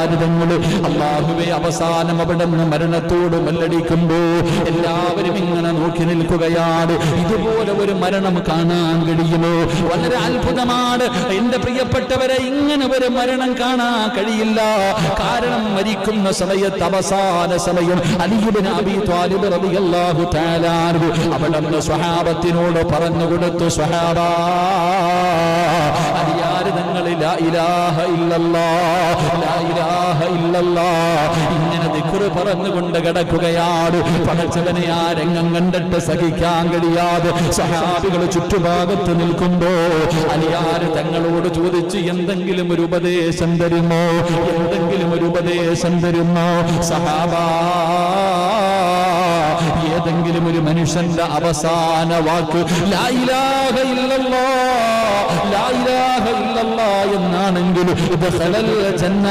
അലിയാരിതങ്ങള് അല്ലാഹുവേ അവസാനം അവിടെ നിന്ന് മരണത്തോട് മല്ലടിക്കുമ്പോ എല്ലാവരും ഇങ്ങനെ നോക്കി നിൽക്കുകയാണ്. ഇതുപോലെ ഒരു മരണം കാണാൻ കഴിയുമോ? വളരെ അത്ഭുതമാണ് എന്റെ പ്രിയപ്പെട്ടവരെ. ഇങ്ങനെ ഒരു മരണം കാണാൻ കഴിയില്ല. കാരണം മരിക്കുന്ന സമയത്ത് അവസാന സമയം അലി ഇബ്നു അബീ ത്വാലിബ് റളിയല്ലാഹു തആല അൻഹു അവിടുന്ന് സ്വഹാബത്തിനോട് പറഞ്ഞു കൊടുത്തു, സ്വഹാബാ അലിയാര് തങ്ങൾ ലാ ഇലാഹ ഇല്ലല്ലാഹ് ലാ ഇലാഹ ഇല്ലല്ലാഹ് ഇങ്ങനെ ദിക്ർ പറഞ്ഞുകൊണ്ട് കിടക്കുകയാണ്. പടച്ചവനെ ആ രംഗം കണ്ടിട്ട് സഹിക്കാൻ കഴിയാതെ സഹാബികൾ ചുറ്റുഭാഗത്ത് നിൽക്കുമ്പോ അലിയാര് തങ്ങളോട് ചോദിച്ചു, എന്തെങ്കിലും ഒരു ഉപദേശം തരുമോ? എന്തെങ്കിലും ഒരു ഉപദേശം തരുമോ? സഹാബാ, ഏതെങ്കിലും ഒരു മനുഷ്യന്റെ അവസാന വാക്ക് ലാ ഇലാഹ ഇല്ലല്ലാഹ് ലാ ഇലാഹ ഇല്ലല്ലാഹ് എന്നാണെങ്കിൽ ദഖലൽ ജന്ന